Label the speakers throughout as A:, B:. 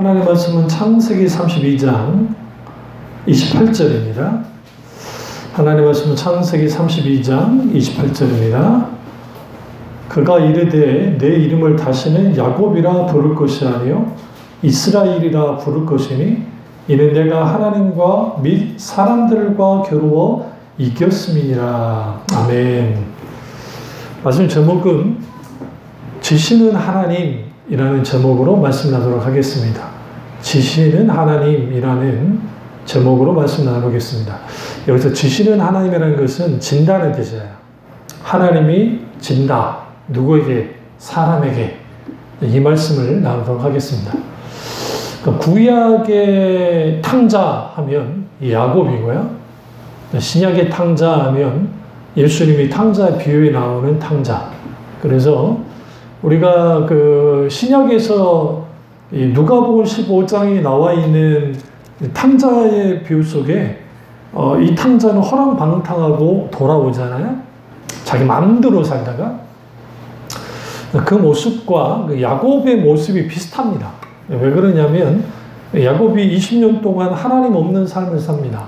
A: 하나님의 말씀은 창세기 32장 28절입니다. 하나님의 말씀은 창세기 32장 28절입니다. 그가 이르되 내 이름을 다시는 야곱이라 부를 것이 아니요 이스라엘이라 부를 것이니 이는 내가 하나님과 및 사람들과 겨루어 이겼음이니라. 아멘. 말씀 제목은 지시는 하나님이라는 제목으로 말씀 나누도록 하겠습니다. 지시는 하나님이라는 제목으로 말씀 나누겠습니다. 여기서 지시는 하나님이라는 것은 진다는 뜻이에요. 하나님이 진다. 누구에게? 사람에게. 이 말씀을 나누도록 하겠습니다. 구약의 탕자 하면 야곱이고요. 신약의 탕자 하면 예수님이 탕자 비유에 나오는 탕자. 그래서 우리가 그 신약에서 누가복음 15장에 나와 있는 탕자의 비유 속에 이 탕자는 허랑방탕하고 돌아오잖아요. 자기 마음대로 살다가 그 모습과 그 야곱의 모습이 비슷합니다. 왜 그러냐면 야곱이 20년 동안 하나님 없는 삶을 삽니다.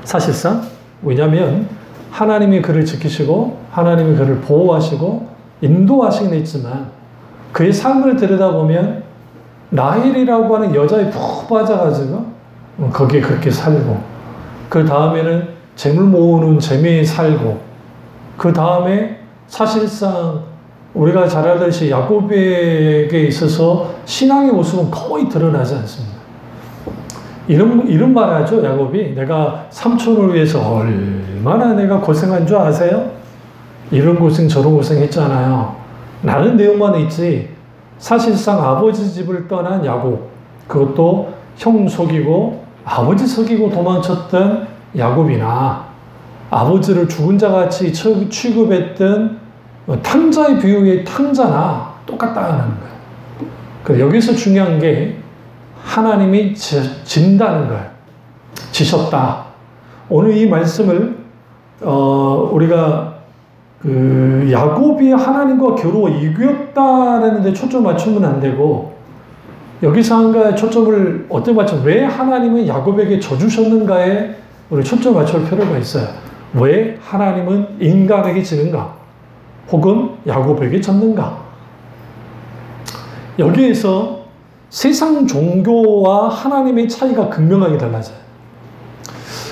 A: 사실상 왜냐하면 하나님이 그를 지키시고 하나님이 그를 보호하시고 인도하시긴 했지만 그의 삶을 들여다보면 라헬이라고 하는 여자에 푹 빠져가지고 거기에 그렇게 살고 그 다음에는 재물 모으는 재매에 살고 그 다음에 사실상 우리가 잘 알듯이 야곱에게 있어서 신앙의 모습은 거의 드러나지 않습니다. 이런 말 하죠. 야곱이 내가 삼촌을 위해서 얼마나 내가 고생한 줄 아세요? 이런 고생 저런 고생 했잖아요. 라는 내용만 있지 사실상 아버지 집을 떠난 야곱, 그것도 형 속이고 아버지 속이고 도망쳤던 야곱이나 아버지를 죽은 자같이 취급했던 탕자의 비유의 탕자나 똑같다는 거예요. 그래서 여기서 중요한 게 하나님이 진다는 거예요. 지셨다. 오늘 이 말씀을 우리가 그 야곱이 하나님과 겨루어 이겼다라는 데 초점 맞추면 안 되고 여기서 한 가지 초점을 어떻게 맞추면 왜 하나님은 야곱에게 져주셨는가에 우리 초점 맞출 필요가 있어요. 왜 하나님은 인간에게 지는가? 혹은 야곱에게 졌는가? 여기에서 세상 종교와 하나님의 차이가 극명하게 달라져요.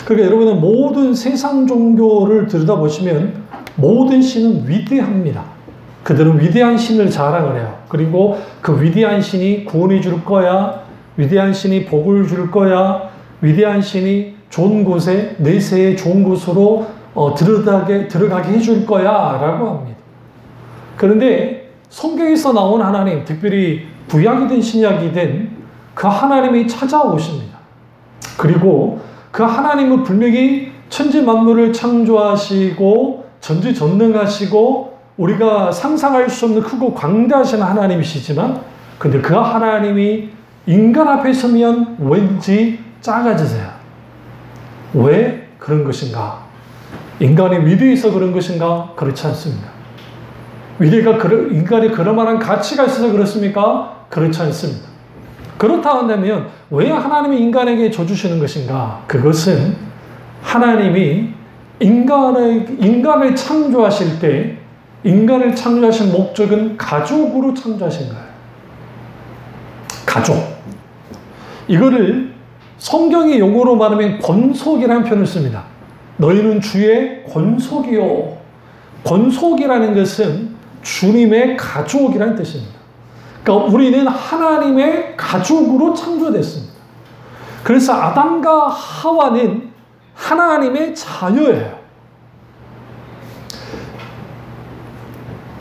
A: 그러니까 여러분은 모든 세상 종교를 들여다보시면 모든 신은 위대합니다. 그들은 위대한 신을 자랑을 해요. 그리고 그 위대한 신이 구원해 줄 거야. 위대한 신이 복을 줄 거야. 위대한 신이 좋은 곳에 내세에 좋은 곳으로 들어가게 해줄 거야 라고 합니다. 그런데 성경에서 나온 하나님, 특별히 구약이든 신약이든 그 하나님이 찾아오십니다. 그리고 그 하나님은 분명히 천지 만물을 창조하시고 전지전능하시고 우리가 상상할 수 없는 크고 광대하신 하나님이시지만 근데 그 하나님이 인간 앞에 서면 왠지 작아지세요. 왜 그런 것인가? 인간이 위대해서 그런 것인가? 그렇지 않습니다. 인간이 그럴 만한 가치가 있어서 그렇습니까? 그렇지 않습니다. 그렇다 한다면 왜 하나님이 인간에게 줘주시는 것인가? 그것은 하나님이 인간을 창조하실 때 인간을 창조하신 목적은 가족으로 창조하신 거예요. 가족. 이거를 성경의 용어로 말하면 권속이라는 표현을 씁니다. 너희는 주의 권속이요. 권속이라는 것은 주님의 가족이라는 뜻입니다. 그러니까 우리는 하나님의 가족으로 창조됐습니다. 그래서 아담과 하와는 하나님의 자녀예요.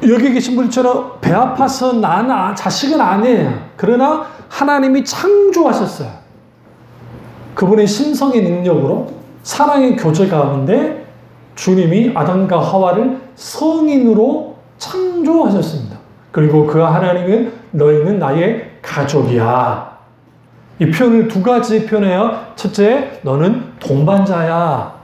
A: 여기 계신 분처럼 배 아파서 난 자식은 아니에요. 그러나 하나님이 창조하셨어요. 그분의 신성의 능력으로 사랑의 교제 가운데 주님이 아담과 하와를 성인으로 창조하셨습니다. 그리고 그 하나님은 너희는 나의 가족이야. 이 표현을 두 가지 표현해요. 첫째, 너는 동반자야.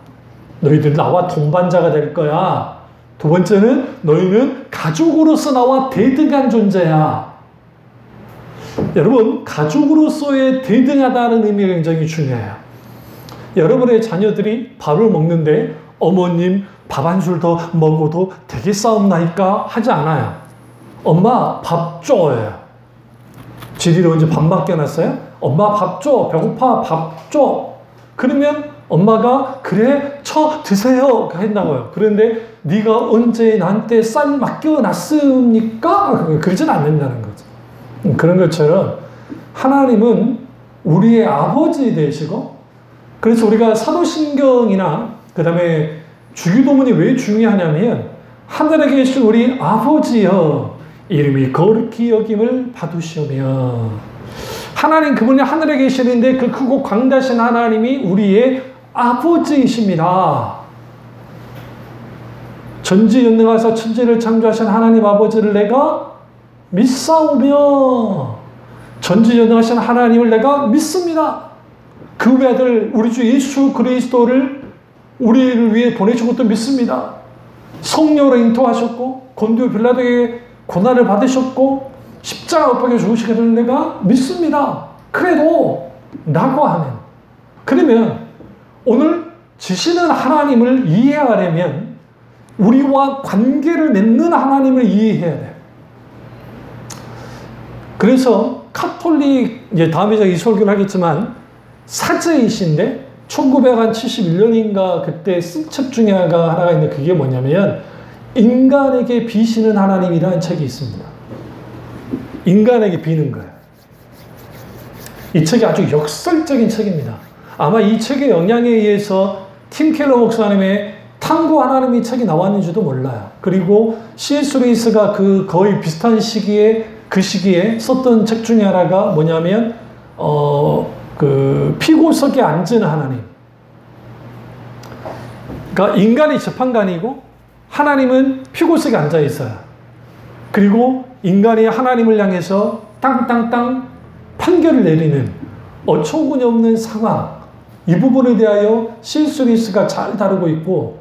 A: 너희들 나와 동반자가 될 거야. 두 번째는 너희는 가족으로서 나와 대등한 존재야. 여러분, 가족으로서의 대등하다는 의미가 굉장히 중요해요. 여러분의 자녀들이 밥을 먹는데 어머님 밥 한 술 더 먹어도 되겠사옵나이까 하지 않아요. 엄마 밥 줘요. 지들이 언제 밥 맡겨놨어요? 엄마 밥 줘. 배고파. 밥 줘. 그러면 엄마가 그래 쳐 드세요 한다고요. 그런데 네가 언제 나한테 쌀 맡겨놨습니까? 그러진 않는다는 거죠. 그런 것처럼 하나님은 우리의 아버지 되시고, 그래서 우리가 사도신경이나 그 다음에 주기도문이 왜 중요하냐면, 하늘에 계신 우리 아버지여 이름이 거룩히 여김을 받으시오며, 하나님 그분이 하늘에 계시는데 그 크고 광대하신 하나님이 우리의 아버지이십니다. 전지전능하사 천지를 창조하신 하나님 아버지를 내가 믿사오며, 전지전능하신 하나님을 내가 믿습니다. 그 외아들 우리 주 예수 그리스도를 우리를 위해 보내신 것도 믿습니다. 성령으로 인도하셨고 곤디오 빌라도에게 고난을 받으셨고 십자가 못 박혀 죽으시기를 내가 믿습니다. 그래도 라고 하는, 그러면 오늘 지시는 하나님을 이해하려면 우리와 관계를 맺는 하나님을 이해해야 돼요. 그래서 카톨릭, 이제 다음에 제가 이 설교를 하겠지만 사제이신데 1971년인가 그때 쓴 책 중에 하나가 있는데, 그게 뭐냐면 인간에게 비시는 하나님이라는 책이 있습니다. 인간에게 비는 거예요. 이 책이 아주 역설적인 책입니다. 아마 이 책의 영향에 의해서 팀 켈러 목사님의 탐구 하나님의 책이 나왔는지도 몰라요. 그리고 C.S. 루이스가 그 거의 비슷한 시기에, 그 시기에 썼던 책 중에 하나가 뭐냐면 그 피고석에 앉은 하나님. 그러니까 인간이 재판관이고 하나님은 피고석에 앉아 있어요. 그리고 인간이 하나님을 향해서 땅땅땅 판결을 내리는 어처구니 없는 상황, 이 부분에 대하여 C.S. 루이스가 잘 다루고 있고,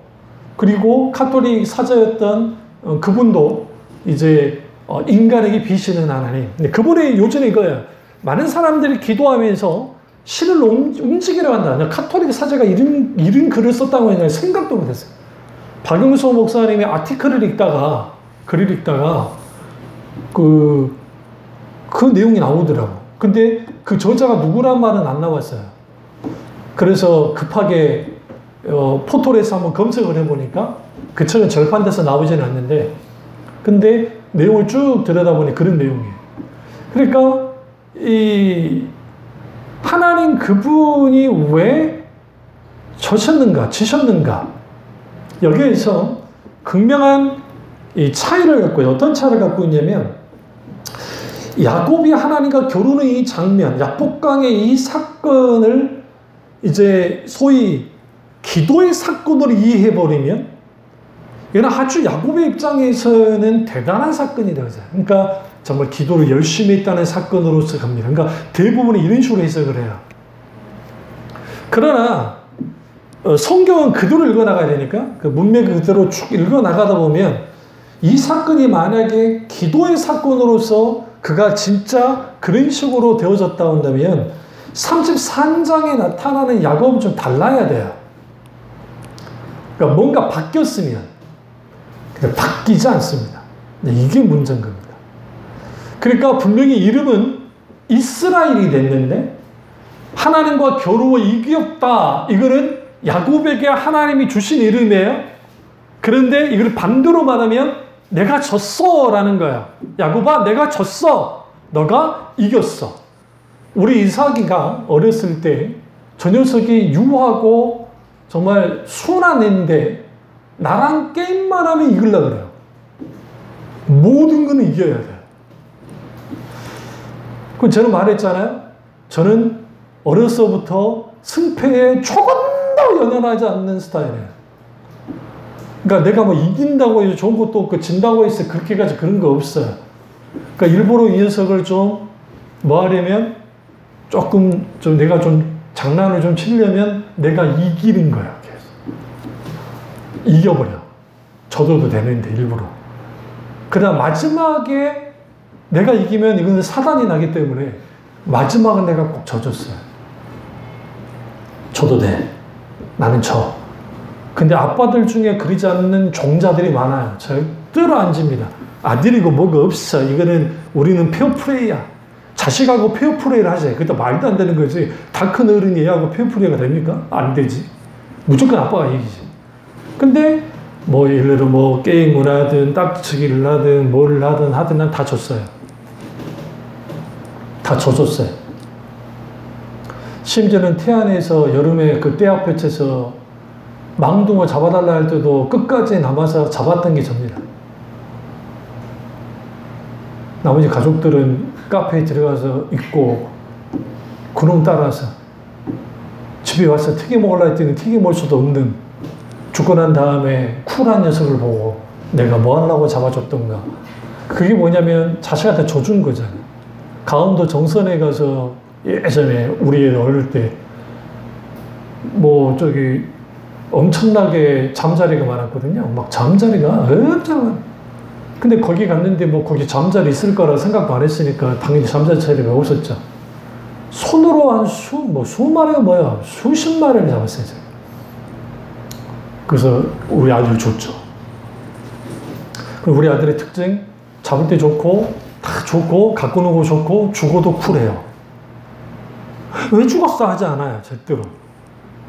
A: 그리고 카톨릭 사제였던 그분도 이제 인간에게 비시는 하나님. 그분의 요즘에 이거예요. 많은 사람들이 기도하면서 신을 움직이려 한다. 카톨릭 사제가 이런 글을 썼다고 했는데 생각도 못했어요. 박영수 목사님의 아티클을 읽다가, 글을 읽다가 그 내용이 나오더라고. 근데 그 저자가 누구란 말은 안 나왔어요. 그래서 급하게 포털에서 한번 검색을 해보니까 그 책은 절판돼서 나오지는 않는데, 근데 내용을 쭉 들여다보니 그런 내용이에요. 그러니까 이 하나님 그분이 왜 져셨는가, 지셨는가, 여기에서 극명한 이 차이를 갖고 있어요. 어떤 차이를 갖고 있냐면, 야곱이 하나님과 겨루는 이 장면, 야복강의 이 사건을 이제 소위 기도의 사건으로 이해해버리면, 이건 아주 야곱의 입장에서는 대단한 사건이 되어져요. 그러니까 정말 기도를 열심히 했다는 사건으로서 갑니다. 그러니까 대부분은 이런 식으로 해석을 해요. 그러나 성경은 그대로 읽어나가야 되니까 그 문맥 그대로 쭉 읽어나가다 보면 이 사건이 만약에 기도의 사건으로서 그가 진짜 그런 식으로 되어졌다 한다면 33장에 나타나는 야곱은 좀 달라야 돼요. 그러니까 뭔가 바뀌었으면, 근데 바뀌지 않습니다. 이게 문제인 겁니다. 그러니까 분명히 이름은 이스라엘이 됐는데 하나님과 겨루어 이겼다. 이거는 야곱에게 하나님이 주신 이름이에요. 그런데 이걸 반대로 말하면 내가 졌어 라는 거야. 야곱아, 내가 졌어. 너가 이겼어. 우리 이삭이가 어렸을 때 저 녀석이 유하고 정말 순한 애인데 나랑 게임만 하면 이기려고 그래요. 모든 건 이겨야 돼. 그럼 저는 말했잖아요. 저는 어려서부터 승패에 조금도 연연하지 않는 스타일이에요. 그러니까 내가 뭐 이긴다고 해서 좋은 것도 없고 진다고 해서 그렇게까지 그런 거 없어요. 그러니까 일부러 이 녀석을 좀 뭐 하려면 조금 좀 내가 좀 장난을 좀 치려면 내가 이기는 거야. 계속. 이겨버려. 져도 되는데 일부러. 그러다 마지막에 내가 이기면 이거는 사단이 나기 때문에 마지막은 내가 꼭 져줬어요. 줘도 돼. 나는 져. 근데 아빠들 중에 그러지 않는 종자들이 많아요. 절대로 안 집니다. 아들이고 뭐가 없어. 이거는 우리는 페어플레이야. 자식하고 페어플레이를 하지. 그것도 말도 안 되는 거지. 다 큰 어른이 얘하고 페어플레이가 됩니까? 안 되지. 무조건 아빠가 이기지. 근데 뭐 예를 들어 뭐 게임을 하든 딱지치기를 하든 뭘 하든 난 다 줬어요. 다 져줬어요. 심지어는 태안에서 여름에 그 떼 앞에서 망둥어 잡아달라 할 때도 끝까지 남아서 잡았던 게 접니다. 나머지 가족들은 카페에 들어가서 있고 그놈 따라서 집에 와서 튀김 먹으려 했더니 튀김 먹을 수도 없는, 죽고 난 다음에 쿨한 녀석을 보고 내가 뭐 하려고 잡아줬던가. 그게 뭐냐면 자식한테 줘준 거잖아요. 강원도 정선에 가서 예전에 우리 애 어릴 때 뭐 저기 엄청나게 잠자리가 많았거든요. 막 잠자리가 엄청 많아. 근데 거기 갔는데 뭐 거기 잠자리 있을 거라 생각도 안 했으니까 당연히 잠자리가 없었죠. 손으로 한 수마리가 뭐야, 수십 마리를 잡았어요. 제가. 그래서 우리 아들 줬죠. 우리 아들의 특징, 잡을 때 좋고, 다 좋고, 갖고 노고 좋고, 죽어도 쿨해요. 왜 죽었어 하지 않아요, 절대로.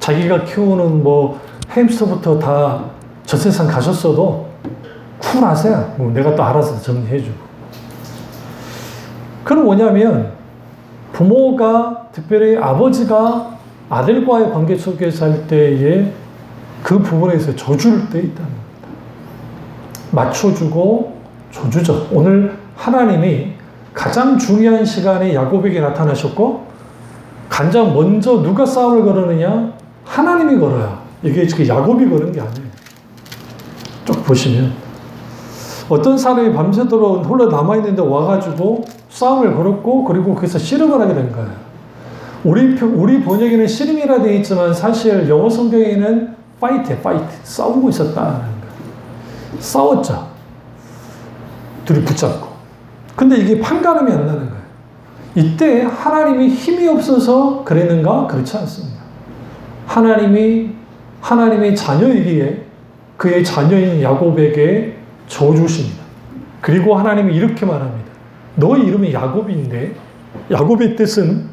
A: 자기가 키우는 뭐 햄스터부터 다 저 세상 가셨어도 쿨하세요. 뭐 내가 또 알아서 정리해주고. 그건 뭐냐면 부모가, 특별히 아버지가 아들과의 관계 속에서 할 때에 그 부분에서 줘줄 때 있다는 겁니다. 맞춰주고 줘주죠. 오늘 하나님이 가장 중요한 시간에 야곱에게 나타나셨고, 가장 먼저 누가 싸움을 걸었느냐? 하나님이 걸어요. 이게 야곱이 걸은 게 아니에요. 쭉 보시면 어떤 사람이 밤새도록 홀로 남아있는데 와가지고 싸움을 걸었고, 그리고 거기서 씨름을 하게 된 거예요. 우리 번역에는 씨름이라 되어 있지만 사실 영어 성경에는 파이트, 싸우고 있었다는 거예요. 싸웠죠. 둘이 붙잡고. 근데 이게 판가름이 안 나는 거예요. 이때 하나님이 힘이 없어서 그랬는가? 그렇지 않습니다. 하나님의 자녀이기에 그의 자녀인 야곱에게 줘주십니다. 그리고 하나님이 이렇게 말합니다. 너의 이름이 야곱인데, 야곱의 뜻은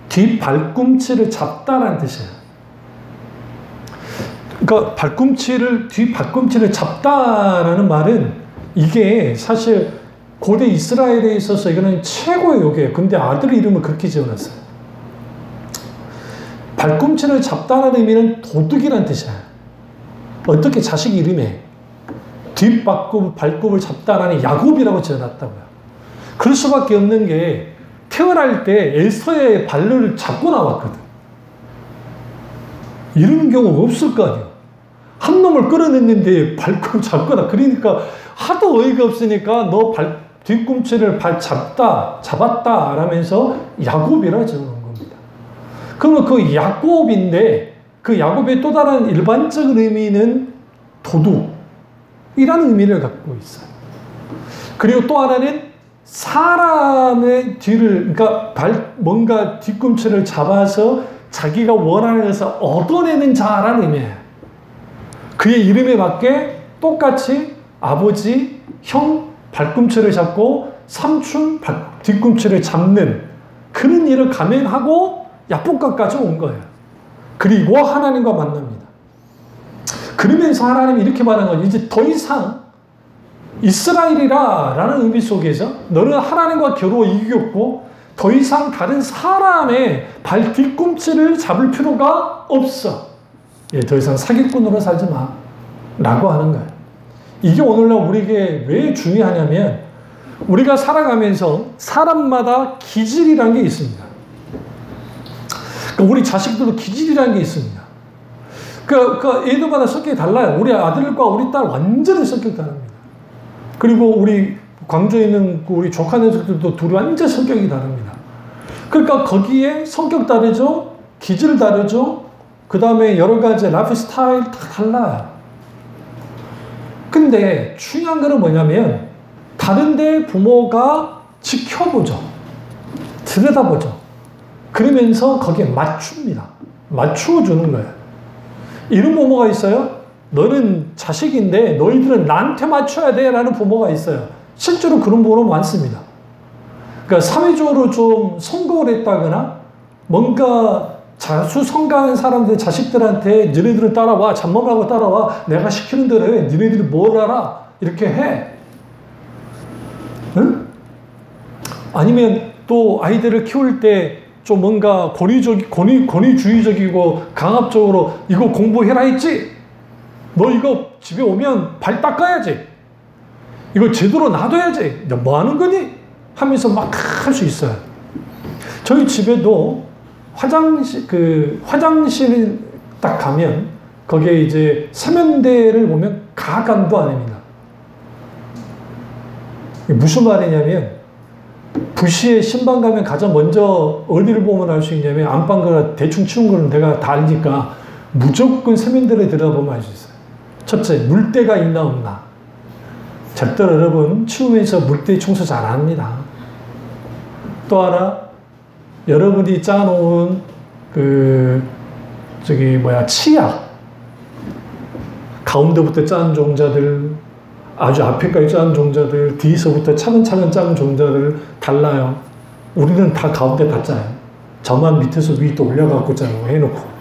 A: 뒷발꿈치를 잡다라는 뜻이에요. 그러니까 뒷발꿈치를 잡다라는 말은 이게 사실 고대 이스라엘에 있어서 이거는 최고의 요괴예요. 근데 아들 이름을 그렇게 지어놨어요. 발꿈치를 잡다는 의미는 도둑이라는 뜻이에요. 어떻게 자식 이름에 발꿈을 잡다라니 야곱이라고 지어놨다고요. 그럴 수밖에 없는 게 태어날 때 에서의 발을 잡고 나왔거든. 이런 경우가 없을 거 아니에요. 한 놈을 끌어냈는데 발꿈 잡거나. 그러니까 하도 어이가 없으니까 너 뒤꿈치를 잡았다 라면서 야곱이라 적은 겁니다. 그러면 그 야곱인데 그 야곱의 또 다른 일반적인 의미는 도둑이라는 의미를 갖고 있어요. 그리고 또 하나는 사람의 그러니까 뭔가 뒤꿈치를 잡아서 자기가 원하는 것을 얻어내는 자라는 의미예요. 그의 이름에 맞게 똑같이 아버지, 형 발꿈치를 잡고 삼촌 뒤꿈치를 잡는 그런 일을 감행하고 야복강까지 온 거예요. 그리고 하나님과 만납니다. 그러면서 하나님이 이렇게 말한 건 이제 더 이상 이스라엘이라 라는 의미 속에서 너는 하나님과 겨루어 이겼고 더 이상 다른 사람의 발 뒤꿈치를 잡을 필요가 없어. 더 이상 사기꾼으로 살지 마 라고 하는 거예요. 이게 오늘날 우리에게 왜 중요하냐면 우리가 살아가면서 사람마다 기질이라는 게 있습니다. 우리 자식들도 기질이라는 게 있습니다. 애들마다 성격이 달라요. 우리 아들과 우리 딸 완전히 성격이 다릅니다. 그리고 우리 광주에 있는 우리 조카 녀석들도 둘이 완전 성격이 다릅니다. 그러니까 거기에 성격 다르죠? 기질 다르죠? 그 다음에 여러 가지 라이프 스타일 다 달라요. 근데 중요한 거는 뭐냐면 다른데 부모가 지켜보죠. 들여다보죠. 그러면서 거기에 맞춥니다. 맞추어 주는 거예요. 이런 부모가 있어요. 너는 자식인데 너희들은 나한테 맞춰야 돼 라는 부모가 있어요. 실제로 그런 부모 많습니다. 그러니까 사회적으로 좀 성공을 했다거나 뭔가 자수성가한 사람들 자식들한테 너희들은 따라와, 잡범하고 따라와, 내가 시키는 대로 해, 너희들이 뭘 알아, 이렇게 해. 응? 아니면 또 아이들을 키울 때 좀 뭔가 권위주의적이고 강압적으로 이거 공부해라 했지? 너 이거 집에 오면 발 닦아야지. 이거 제대로 놔둬야지. 뭐 하는 거니? 하면서 막 할 수 있어요. 저희 집에도 화장실 딱 가면 거기에 이제 세면대를 보면 가간도 아닙니다. 무슨 말이냐면 부시에 신방 가면 가장 먼저 어디를 보면 알 수 있냐면 안방가 대충 치운 거는 내가 다 알니까 무조건 세면대를 들여다보면 알 수 있어요. 첫째, 물때가 있나 없나. 절대로 여러분 치우면서 물때 청소 잘 안 합니다. 또 하나, 여러분이 짜놓은 치약 가운데부터 짠 종자들, 아주 앞에까지 짠 종자들, 뒤에서부터 차근차근 짠 종자들 달라요. 우리는 다 가운데 다 짜요. 저만 밑에서 위에 또 올려갖고 짜요. 해놓고.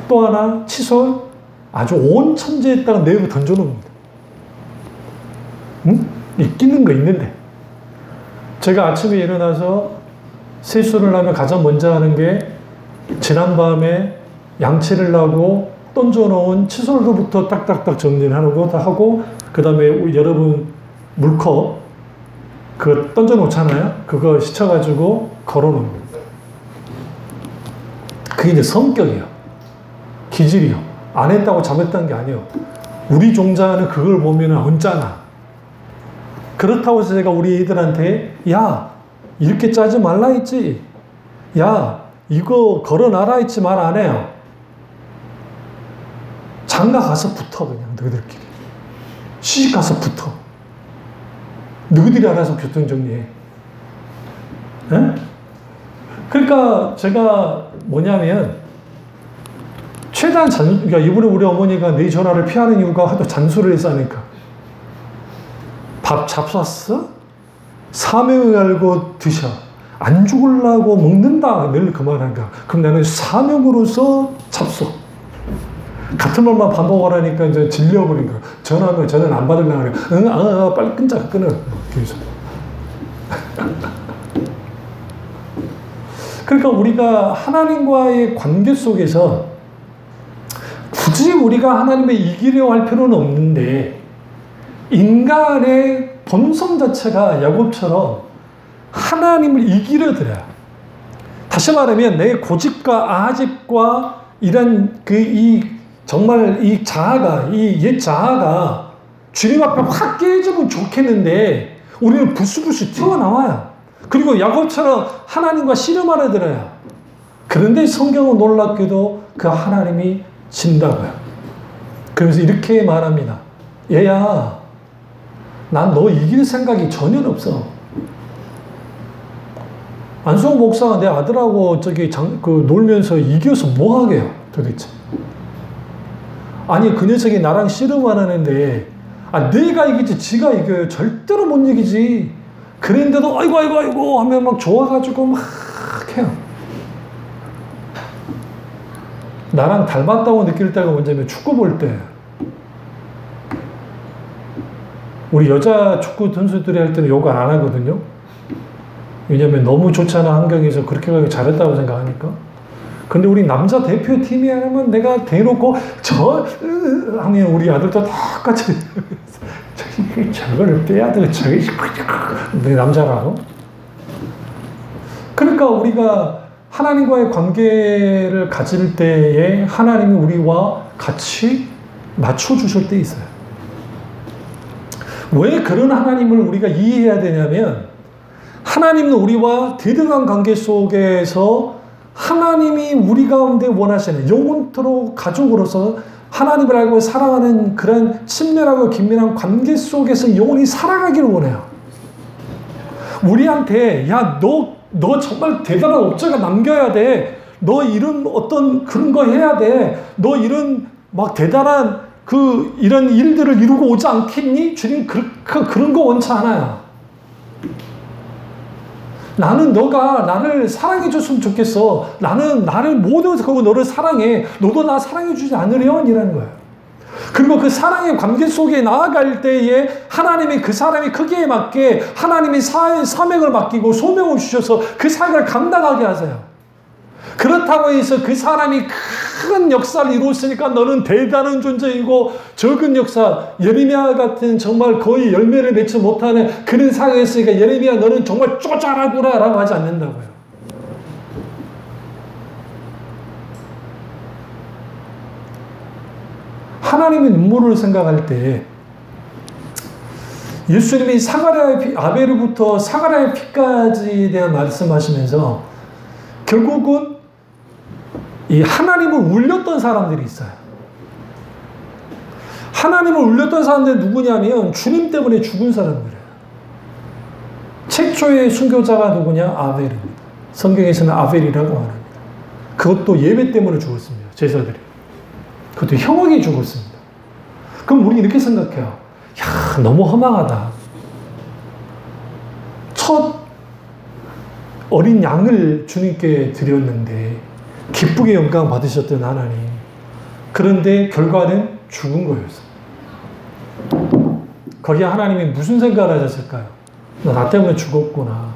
A: 또 하나, 칫솔 아주 온 천지에다가 내고 던져놓습니다. 응? 끼는 거 있는데. 제가 아침에 일어나서 세수를 하면 가장 먼저 하는 게 지난밤에 양치를 하고 던져놓은 칫솔로부터 딱딱딱 정리를 하고 그 다음에 여러분 물컵 그거 던져놓잖아요. 그거 씻어가지고 걸어놓습니다. 그게 이제 성격이에요. 기질이요. 안 했다고 잘못했다는 게 아니에요. 우리 종자는 그걸 보면 언짢아. 그렇다고 해서 제가 우리 애들한테 야 이렇게 짜지 말라 했지. 야 이거 걸어놔라 했지 말 안 해요. 장가 가서 붙어 그냥 너희들끼리. 시집 가서 붙어. 너희들이 알아서 교통정리해. 네? 그러니까 제가 뭐냐면 최대한 그러니까 이번에 우리 어머니가 내 전화를 피하는 이유가 하도 잔소리를 해서 하니까. 밥 잡쌌어? 사명을 알고 드셔. 안 죽으려고 먹는다. 늘 그 말 하니까. 그럼 나는 사명으로서 잡숴. 같은 말만 반복하라니까 이제 질려버린 거야. 전화하면 저는 안 받으려고 그래. 응, 빨리 끊자, 끊어. 계속. 그러니까 우리가 하나님과의 관계 속에서 굳이 우리가 하나님을 이기려 할 필요는 없는데 인간의 본성 자체가 야곱처럼 하나님을 이기려 들어요. 다시 말하면 내 고집과 아집과 이런 정말 이 자아가, 이 옛 자아가 주님 앞에 확 깨지면 좋겠는데 우리는 부스부스 튀어나와요. 그리고 야곱처럼 하나님과 씨름하려 들어요. 그런데 성경은 놀랍게도 그 하나님이 진다고요. 그러면서 이렇게 말합니다. 얘야, 난 너 이길 생각이 전혀 없어. 안수홍 목사가 내 아들하고 놀면서 이겨서 뭐 하게요, 도대체. 아니, 그 녀석이 나랑 씨름을 하는데, 내가 이기지, 지가 이겨요. 절대로 못 이기지. 그런데도, 아이고, 하면 막 좋아가지고 막 해요. 나랑 닮았다고 느낄 때가 언제냐면 축구 볼 때. 우리 여자 축구 선수들이 할 때는 욕을 안 하거든요. 왜냐면 너무 좋지 않은 환경에서 그렇게 가기 잘했다고 생각하니까. 근데 우리 남자 대표팀이 하면 내가 대놓고 하면 우리 아들도 똑같이 저거를 빼야 돼. 내 남자라고. 그러니까 우리가 하나님과의 관계를 가질 때에 하나님이 우리와 같이 맞춰주실 때 있어요. 왜 그런 하나님을 우리가 이해해야 되냐면 하나님은 우리와 대등한 관계 속에서 하나님이 우리 가운데 원하시는 영원토록 가족으로서 하나님을 알고 사랑하는 그런 친밀하고 긴밀한 관계 속에서 영원히 살아가기를 원해요. 우리한테 야, 너 정말 대단한 업적을 남겨야 돼. 너 이런 어떤 그런 거 해야 돼. 너 이런 막 대단한 이런 일들을 이루고 오지 않겠니? 주님 그런 거 원치 않아요. 나는 너가 나를 사랑해 줬으면 좋겠어. 나를 모든 것을 걸고 너를 사랑해. 너도 나 사랑해 주지 않으련? 이라는 거예요. 그리고 그 사랑의 관계 속에 나아갈 때에 하나님이 그 사람의 크기에 맞게 하나님이 사명을 맡기고 소명을 주셔서 그 사역을 감당하게 하세요. 그렇다고 해서 그 사람이 큰 역사를 이루었으니까 너는 대단한 존재이고 적은 역사, 예레미야 같은 정말 거의 열매를 맺지 못하는 그런 사역했으니까 예레미야 너는 정말 쪼잘하구나 라고 하지 않는다고요. 하나님의 눈물을 생각할 때 예수님이 아벨부터 사가랴의 피까지에 대한 말씀하시면서 결국은 이 하나님을 울렸던 사람들이 있어요. 하나님을 울렸던 사람들이 누구냐면 주님 때문에 죽은 사람들이에요. 최초의 순교자가 누구냐? 아벨입니다. 성경에서는 아벨이라고 말합니다. 그것도 예배 때문에 죽었습니다. 제사들이. 그것도 흉하게 죽었습니다. 그럼 우리 이렇게 생각해요. 야, 너무 허망하다. 첫 어린 양을 주님께 드렸는데 기쁘게 영광 받으셨던 하나님. 그런데 결과는 죽은 거였어요. 거기에 하나님이 무슨 생각을 하셨을까요? 나 때문에 죽었구나.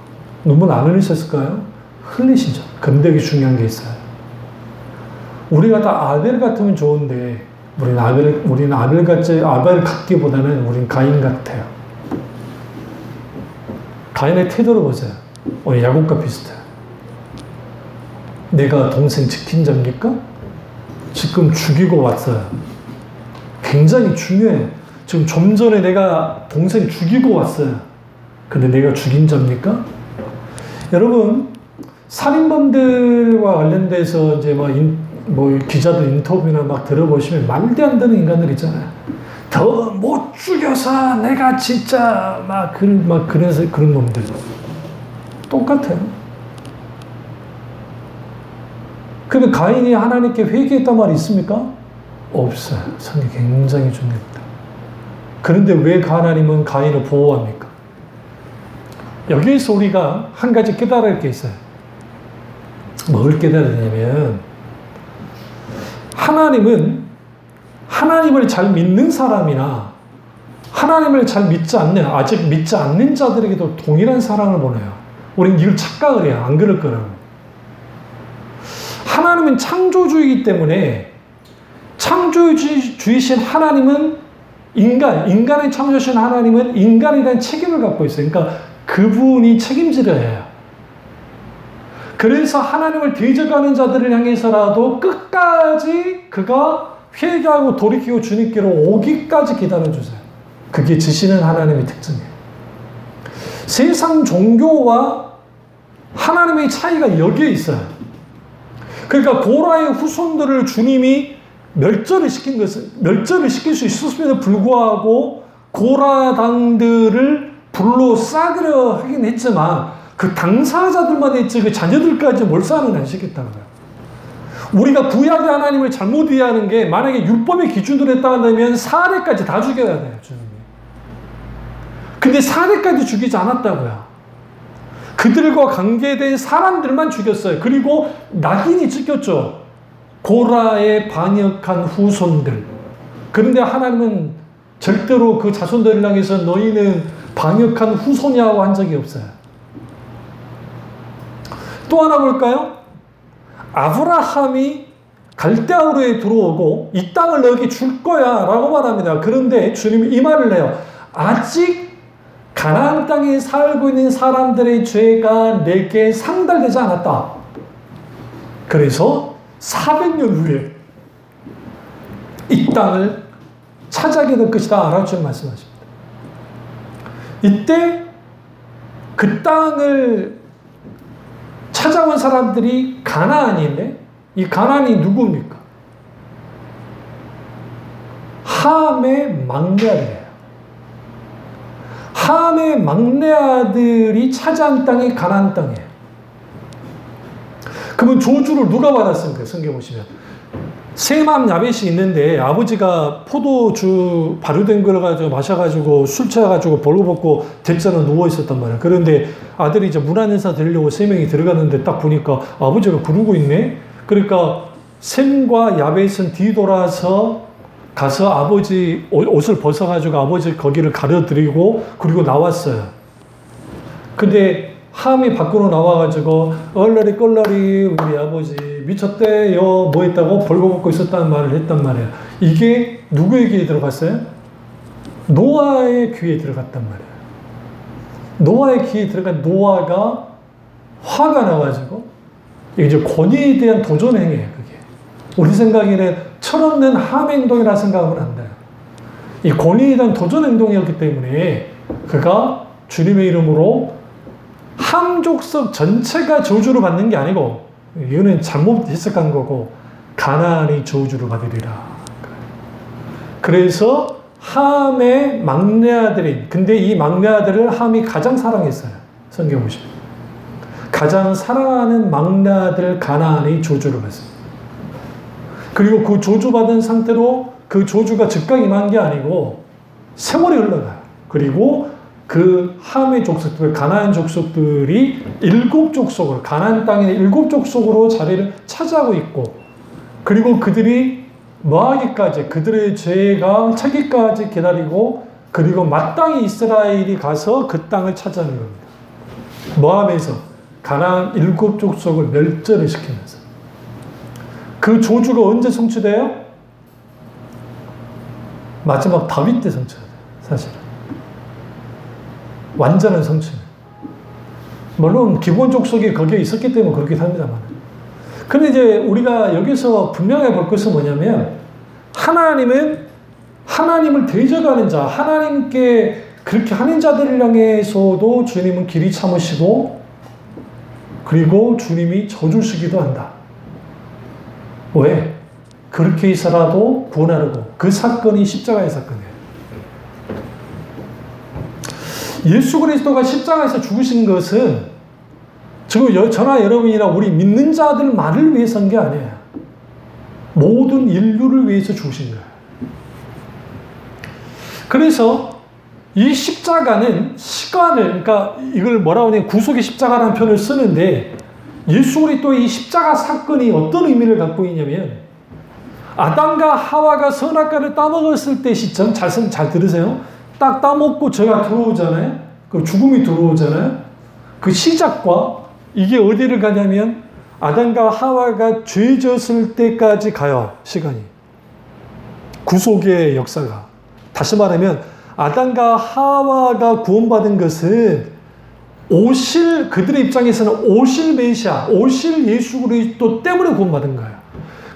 A: 눈물 안 흘리셨을까요? 흘리시죠. 근데 되게 중요한 게 있어요. 우리가 다 아벨 같으면 좋은데 우리는 아벨 같기보다는 우리는 가인 같아요. 가인의 태도를 보세요. 오늘 야곱과 비슷해요. 내가 동생 지킨 자입니까? 지금 죽이고 왔어요. 굉장히 중요해요. 지금 좀 전에 내가 동생 죽이고 왔어요. 근데 내가 죽인 자입니까? 여러분, 살인범들과 관련돼서 이제 기자들 인터뷰나 막 들어보시면 말도 안 되는 인간들 있잖아요. 더 못 죽여서 내가 진짜 그런 놈들. 똑같아요. 그러면 가인이 하나님께 회개했단 말이 있습니까? 없어요. 성경이 굉장히 중요합니다. 그런데 왜 하나님은 가인을 보호합니까? 여기에서 우리가 한 가지 깨달을 게 있어요. 뭘 깨달으냐면 하나님은 하나님을 잘 믿는 사람이나 하나님을 잘 믿지 않는, 아직 믿지 않는 자들에게도 동일한 사랑을 보내요. 우리는 이걸 착각을 해요. 안 그럴 거라고. 하나님은 창조주이기 때문에 창조주이신 하나님은 인간을 창조하신 하나님은 인간에 대한 책임을 갖고 있어요. 그러니까 그분이 책임지려 해요. 그래서 하나님을 대적하는 자들을 향해서라도 끝까지 그가 회개하고 돌이키고 주님께로 오기까지 기다려주세요. 그게 지시는 하나님의 특징이에요. 세상 종교와 하나님의 차이가 여기에 있어요. 그러니까 고라의 후손들을 주님이 멸절을 시킬 수 있었음에도 불구하고 고라당들을 불로 싹으려 하긴 했지만 그 당사자들만 했지 그 자녀들까지 몰살은 안 시켰다고요. 우리가 구약의 하나님을 잘못 이해하는 게 만약에 율법의 기준으로 했다 한다면 4대까지 다 죽여야 돼요. 주님이. 근데 4대까지 죽이지 않았다고요. 그들과 관계된 사람들만 죽였어요. 그리고 낙인이 찍혔죠. 고라의 반역한 후손들. 그런데 하나님은 절대로 그 자손들을 향해서 너희는 반역한 후손이라고 한 적이 없어요. 또 하나 볼까요? 아브라함이 갈대아우르에 들어오고 이 땅을 너에게 줄 거야 라고 말합니다. 그런데 주님이 이 말을 해요. 아직 가나안 땅에 살고 있는 사람들의 죄가 내게 상달되지 않았다. 그래서 400년 후에 이 땅을 차지하게 될 것이다 라고 주님 말씀하십니다. 이때 그 땅을 찾아온 사람들이 가나안인데 이 가나안이 누굽니까? 함의 막내 아들이에요. 함의 막내 아들이 차지한 땅이 가나안 땅이에요. 그러면 저주를 누가 받았습니까? 성경 보시면 셈함 야벳이 있는데 아버지가 포도주 발효된 걸 가지고 마셔가지고 술 취해가지고 벌거벗고 대자로 누워 있었단 말이에요. 그런데 아들이 이제 문 안에서 들려고 세 명이 들어가는데 딱 보니까 아버지가 그러고 있네. 그러니까 셈과 야벳은 뒤돌아서 가서 아버지 옷을 벗어가지고 아버지 거기를 가려드리고 그리고 나왔어요. 근데 함이 밖으로 나와가지고 얼러리 껄러리 우리 아버지 미쳤대요 뭐 했다고 벌거벗고 있었다는 말을 했단 말이에요. 이게 누구의 귀에 들어갔어요? 노아의 귀에 들어갔단 말이에요. 노아의 귀에 들어간 노아가 화가 나가지고 이제 권위에 대한 도전 행위예요. 그게 우리 생각에는 철없는 함 행동이라 생각하면 안 돼요. 이 권위에 대한 도전 행동이었기 때문에 그가 주님의 이름으로 함 족속 전체가 저주를 받는 게 아니고 이거는 잘못 해석한 거고 가나안이 저주를 받으리라. 그래서 함의 막내 아들인 근데 이 막내 아들을 함이 가장 사랑했어요. 성경 보시면 가장 사랑하는 막내 아들 가나안이 저주를 받습니다. 그리고 그 저주받은 상태로 그 저주가 즉각 임한 게 아니고 세월이 흘러가요. 그리고 그 함의 족속들, 가나안 족속들이 7족속으로, 가나안 땅의 7족속으로 자리를 차지하고 있고, 그리고 그들이 뭐하기까지, 그들의 죄가 차기까지 기다리고, 그리고 마땅히 이스라엘이 가서 그 땅을 차지하는 겁니다. 뭐하면서? 가나안 7족속을 멸절을 시키면서. 그 조주가 언제 성취돼요? 마지막 다윗 때 성취돼요, 사실은. 완전한 성취는. 물론 기본 족속이 거기에 있었기 때문에 그렇게 합니다만. 근데 이제 우리가 여기서 분명히 볼 것은 뭐냐면 하나님은 하나님을 대적하는 자, 하나님께 그렇게 하는 자들을 향해서도 주님은 길이 참으시고 그리고 주님이 져주시기도 한다. 왜? 그렇게 해서라도 구원하려고. 그 사건이 십자가의 사건이에요. 예수 그리스도가 십자가에서 죽으신 것은 지금 저나 여러분이나 우리 믿는 자들만을 위해서인 게 아니에요. 모든 인류를 위해서 죽으신 거예요. 그래서 이 십자가는 시간을, 그러니까 이걸 뭐라고 하냐면 구속의 십자가라는 표현을 쓰는데 예수 그리스도의 이 십자가 사건이 어떤 의미를 갖고 있냐면 아담과 하와가 선악과를 따먹었을 때 시점, 잘 들으세요. 딱 따먹고 죄가 들어오잖아요. 그 죽음이 들어오잖아요. 그 시작과 이게 어디를 가냐면 아담과 하와가 죄 졌을 때까지 가요. 시간이. 구속의 역사가. 다시 말하면 아담과 하와가 구원받은 것은 그들의 입장에서는 오실 메시아, 오실 예수 그리스도 때문에 구원받은 거예요.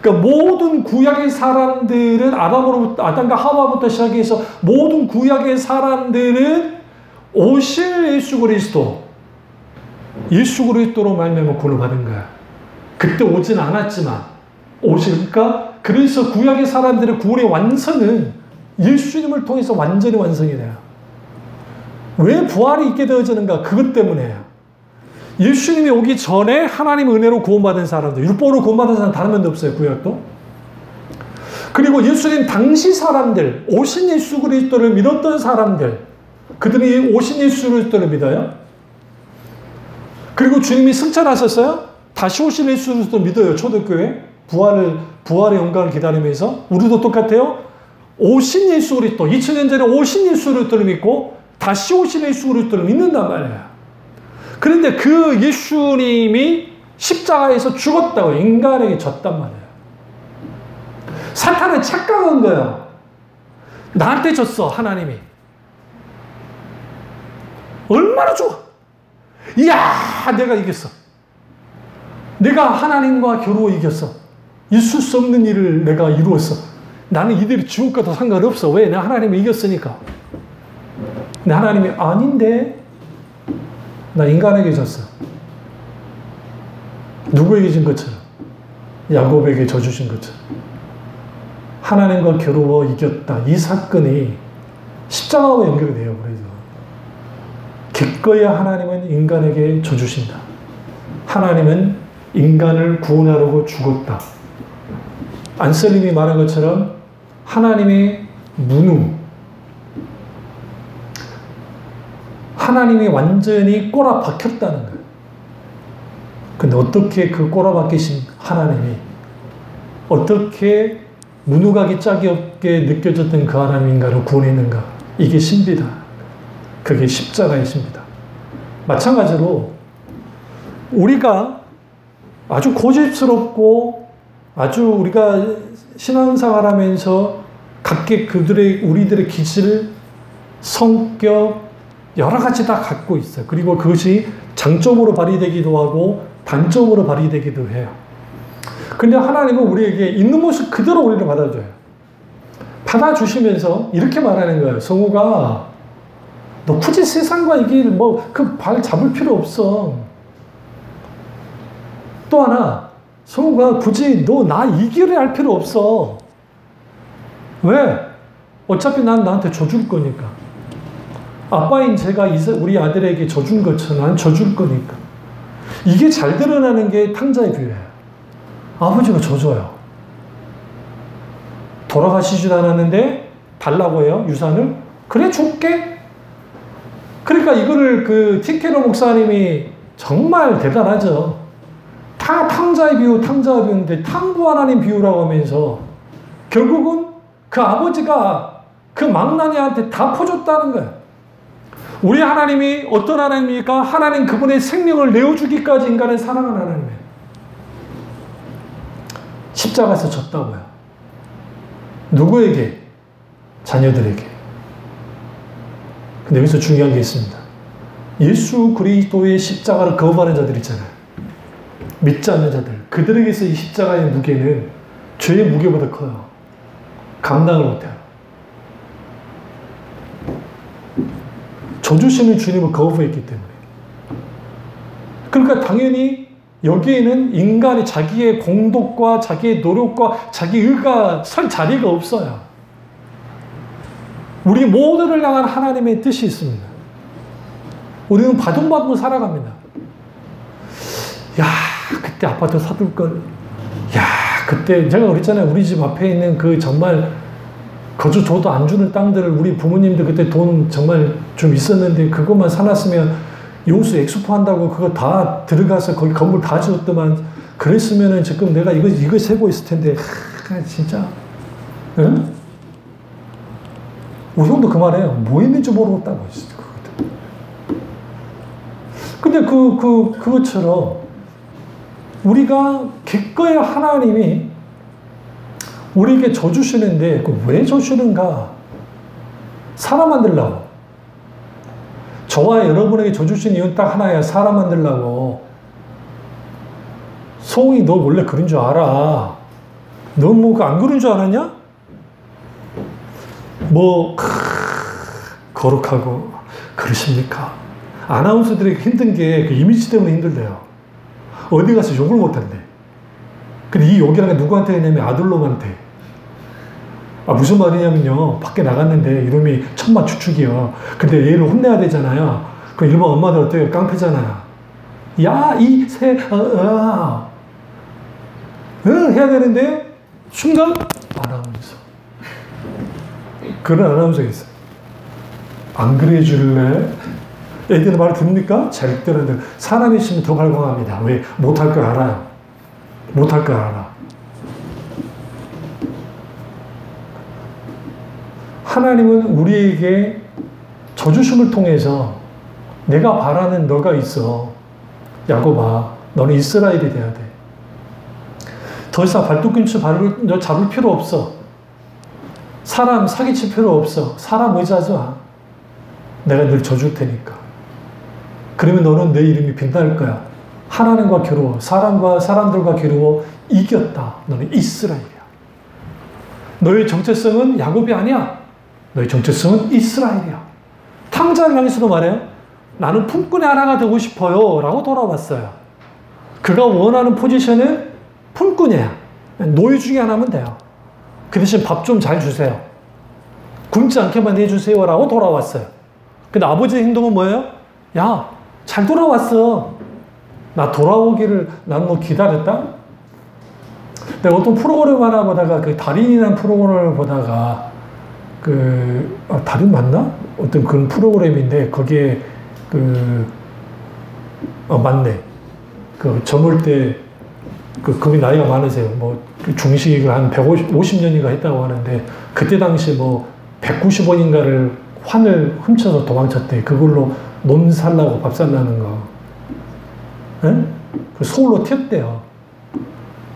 A: 그러니까 모든 구약의 사람들은 아담과 하와부터 시작해서 모든 구약의 사람들은 오실 예수 그리스도로 말미암아 구원을 받은 거야. 그때 오진 않았지만 오실까? 그래서 구약의 사람들의 구원의 완성은 예수님을 통해서 완전히 완성이 돼요. 왜 부활이 있게 되어지는가? 그것 때문에요. 예수님이 오기 전에 하나님 은혜로 구원받은 사람들, 율법으로 구원받은 사람 다른 면도 없어요, 구약도. 그리고 예수님 당시 사람들, 오신 예수 그리스도를 믿었던 사람들, 그들이 오신 예수 그리스도를 믿어요. 그리고 주님이 승천하셨어요. 다시 오신 예수 그리스도를 믿어요, 초대교회. 부활의 영광을 기다리면서. 우리도 똑같아요. 오신 예수 그리스도, 2000년 전에 오신 예수 그리스도를 믿고 다시 오신 예수 그리스도를 믿는단 말이에요. 그런데 그 예수님이 십자가에서 죽었다고 인간에게 졌단 말이에요. 사탄은 착각한 거예요. 나한테 졌어, 하나님이. 얼마나 좋아. 이야, 내가 이겼어. 내가 하나님과 겨루어 이겼어. 있을 수 없는 일을 내가 이루었어. 나는 이들이 지옥 가도 상관없어. 왜? 내가 하나님을 이겼으니까. 근데 하나님이 아닌데 나 인간에게 졌어. 누구에게 진 것처럼? 야곱에게 져주신 것처럼. 하나님과 겨루어 이겼다. 이 사건이 십자가와 연결이 돼요. 그래서 기꺼이 하나님은 인간에게 져주신다. 하나님은 인간을 구원하려고 죽었다. 안셀림이 말한 것처럼 하나님의 문우, 하나님이 완전히 꼬라박혔다는 거예요. 근데 어떻게 그 꼬라박히신 하나님이, 어떻게 문우각이 짝이 없게 느껴졌던 그 하나님 인간을 구원했는가? 이게 신비다. 그게 십자가의 신비다. 마찬가지로 우리가 아주 고집스럽고 아주 우리가 신앙생활 하면서 각기 우리들의 기질, 성격, 여러 가지 다 갖고 있어요. 그리고 그것이 장점으로 발휘되기도 하고 단점으로 발휘되기도 해요. 근데 하나님은 우리에게 있는 모습 그대로 우리를 받아줘요. 받아주시면서 이렇게 말하는 거예요. 성우가, 너 굳이 세상과 이 길, 그 발 잡을 필요 없어. 또 하나, 성우가 굳이 너 나 이 길을 할 필요 없어. 왜? 어차피 난 나한테 져줄 거니까. 아빠인 제가 우리 아들에게 져준 것처럼 난 져줄 거니까. 이게 잘 드러나는 게 탕자의 비유예요. 아버지가 져줘요. 돌아가시지도 않았는데 달라고 해요, 유산을. 그래, 줄게. 그러니까 이거를 그 티케로 목사님이 정말 대단하죠. 다 탕자의 비유, 탕자의 비유인데 탕부 하나님 비유라고 하면서 결국은 그 아버지가 그 망나니한테 다 퍼줬다는 거예요. 우리 하나님이 어떤 하나님입니까? 하나님 그분의 생명을 내어주기까지 인간을 사랑하는 하나님이에요. 십자가에서 졌다고요. 누구에게? 자녀들에게. 근데 여기서 중요한 게 있습니다. 예수 그리스도의 십자가를 거부하는 자들 있잖아요. 믿지 않는 자들. 그들에게서 이 십자가의 무게는 죄의 무게보다 커요. 감당을 못해요. 져주시는 주님을 거부했기 때문에. 그러니까 당연히 여기에는 인간의 자기의 공덕과 자기의 노력과 자기 의가 설 자리가 없어요. 우리 모두를 향한 하나님의 뜻이 있습니다. 우리는 바둥바둥 살아갑니다. 야, 그때 아파트 사둘 걸. 야, 그때 제가 그랬잖아요. 우리 집 앞에 있는 그 정말 거저 줘도 안 주는 땅들을 우리 부모님들 그때 돈 정말 좀 있었는데 그것만 사놨으면 용수 엑스포 한다고 그거 다 들어가서 거기 건물 다 지었더만 그랬으면은 지금 내가 이거 세고 있을 텐데. 진짜. 응? 우리 형도 그 말해요. 뭐 있는지 모르겠다고. 근데 그것처럼 우리가 기꺼이 하나님이 우리에게 져주시는데 왜 져주는가? 사람 만들려고. 저와 여러분에게 져주신 이유는 딱 하나야. 사람 만들려고. 소웅이 너 원래 그런 줄 알아. 너 뭐 안 그런 줄 알았냐? 거룩하고 그러십니까? 아나운서들이 힘든 게 그 이미지 때문에 힘들대요. 어디 가서 욕을 못한대. 근데 이 욕이라는 게 누구한테 했냐면 아들놈한테. 무슨 말이냐면요. 밖에 나갔는데 이름이 천마추축이요. 근데 얘를 혼내야 되잖아요. 그 일본 엄마들 어때요? 깡패잖아요. 야, 이 새, 해야 되는데 순간 아나운서. 그런 아나운서가 있어요. 안 그래 줄래? 애들은 말 듣습니까? 절대로 안 돼요. 사람이 있으면 더 발광합니다. 왜? 못할 걸 알아요. 못할 걸 알아. 하나님은 우리에게 져주심을 통해서 내가 바라는 너가 있어. 야곱아, 너는 이스라엘이 돼야 돼. 더 이상 발톱꿈치 너 잡을 필요 없어. 사람 사기칠 필요 없어. 사람 의지하지 마. 내가 늘 져줄 테니까. 그러면 너는 내 이름이 빛날 거야. 하나님과 겨루어, 사람들과 겨루어 이겼다. 너는 이스라엘이야. 너의 정체성은 야곱이 아니야. 너의 정체성은 이스라엘이야. 탕자를 향해서도 말해요. 나는 품꾼의 하나가 되고 싶어요. 라고 돌아왔어요. 그가 원하는 포지션은 품꾼이야. 노예 중에 하나면 돼요. 그 대신 밥 좀 잘 주세요. 굶지 않게만 해주세요. 라고 돌아왔어요. 근데 아버지의 행동은 뭐예요? 야, 잘 돌아왔어. 나 돌아오기를 난 뭐 기다렸다? 내가 어떤 프로그램 하나 보다가 그 달인이라는 프로그램을 보다가 달인 맞나? 어떤 그런 프로그램인데 거기에 맞네. 젊을 때 그분이 나이가 많으세요. 뭐 중식을 한 150년인가 했다고 하는데 그때 당시 뭐 190원인가를 환을 훔쳐서 도망쳤대. 그걸로 논 살라고 밥 살라는 거. 예? 서울로 튀었대요.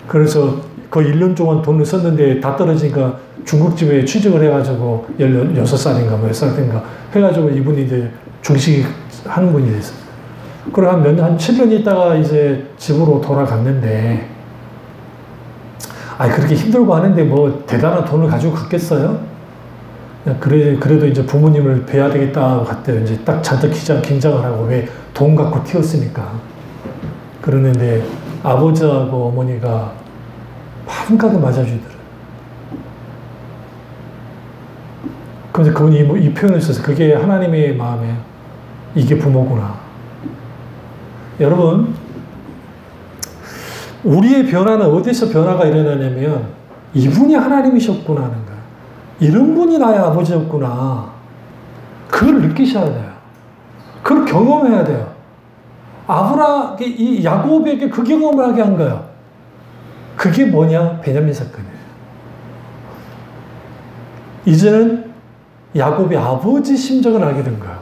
A: 그래서 거의 1년 동안 돈을 썼는데 다 떨어지니까 중국집에 취직을 해가지고 16살인가 몇 살인가 해가지고 이분이 이제 중식 하는 분이 됐어요. 그리고 한 7년 있다가 이제 집으로 돌아갔는데, 그렇게 힘들고 하는데 뭐 대단한 돈을 가지고 갔겠어요? 그래도 이제 부모님을 뵈야 되겠다 하고 갔대요. 이제 딱 잔뜩 긴장을 하고, 왜 돈 갖고 튀었으니까. 그러는데 아버지하고 어머니가 한가득 맞아주더라고요. 그래서 그분이 이 표현을 써서 그게 하나님의 마음에 이게 부모구나. 여러분, 우리의 변화는 어디서 변화가 일어나냐면 이분이 하나님이셨구나 하는 거예요. 이런 분이 나의 아버지였구나. 그걸 느끼셔야 돼요. 그걸 경험해야 돼요. 이 야곱에게 그 경험을 하게 한 거예요. 그게 뭐냐? 베냐민 사건이에요. 이제는 야곱의 아버지 심정을 알게 된 거예요.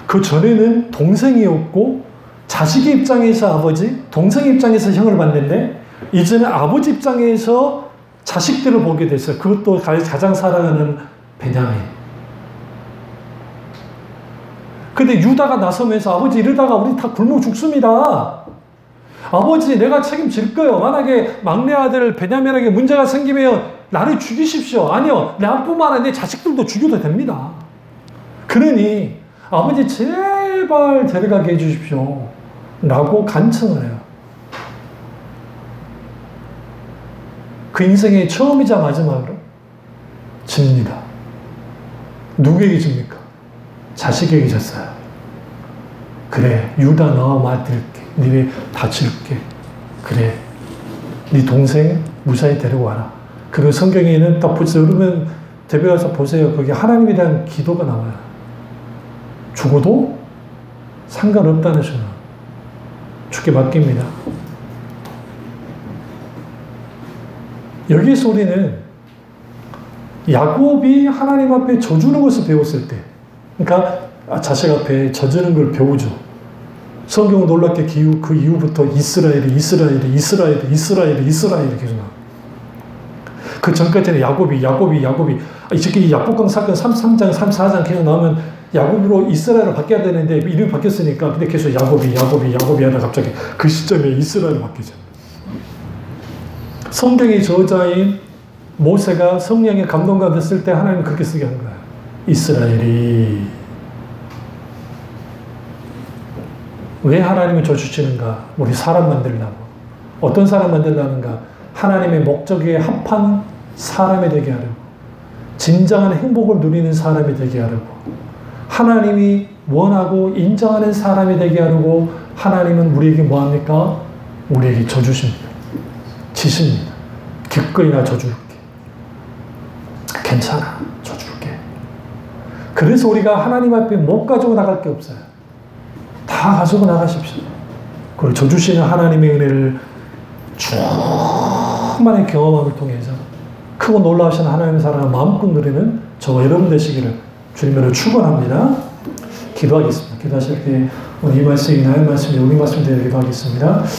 A: 그 전에는 동생이었고 자식의 입장에서 아버지, 동생의 입장에서 형을 봤는데 이제는 아버지 입장에서 자식들을 보게 됐어요. 그것도 가장 사랑하는 베냐민. 근데 유다가 나서면서 아버지 이러다가 우리 다 굶어 죽습니다. 아버지 내가 책임질 거예요. 만약에 막내 아들 베냐민에게 문제가 생기면 나를 죽이십시오. 아니요. 나뿐만 아니라 내 자식들도 죽여도 됩니다. 그러니 아버지 제발 데려가게 해주십시오. 라고 간청을 해요. 그 인생의 처음이자 마지막으로 집니다. 누구에게 집니까? 자식에게 졌어요. 그래, 유다 너와 맡을게. 니네 다칠게. 그래, 네 동생 무사히 데리고 와라. 그리고 성경에는 딱 보세요. 그러면 대배 가서 보세요. 거기 하나님에 대한 기도가 나와요. 죽어도 상관없다는 신앙. 죽게 맡깁니다. 여기에서 우리는 야곱이 하나님 앞에 져주는 것을 배웠을 때, 그러니까 자식 앞에 져주는 걸 배우죠. 성경은 놀랍게 그 이후부터 이스라엘이 계속 나와요. 그 전까지는 야곱이 이 야복강 사건 33장, 34장 계속 나오면 야곱으로 이스라엘을 바뀌어야 되는데 이름이 바뀌었으니까 근데 계속 야곱이 하다 갑자기 그 시점에 이스라엘을 바뀌죠. 성경의 저자인 모세가 성령의 감동가 됐을 때 하나님 그렇게 쓰게 한 거예요. 이스라엘이. 왜 하나님을 져주시는가? 우리 사람 만들려고. 어떤 사람 만들려는가? 하나님의 목적에 합한 사람이 되게 하려고. 진정한 행복을 누리는 사람이 되게 하려고. 하나님이 원하고 인정하는 사람이 되게 하려고 하나님은 우리에게 뭐합니까? 우리에게 져주십니다. 지십니다. 기꺼이 나 져줄게. 괜찮아. 져줄게. 그래서 우리가 하나님 앞에 못 가지고 나갈 게 없어요. 다 가지고 나가십시오. 그리고 져주시는 하나님의 은혜를 충만히 경험함을 통해서 크고 놀라우신 하나님의 사랑을 마음껏 누리는 저와 여러분 되시기를 주님으로 축원합니다. 기도하겠습니다. 기도하실 때 오늘 이 말씀이 나의 말씀이 우리 말씀이 되기도 하겠습니다.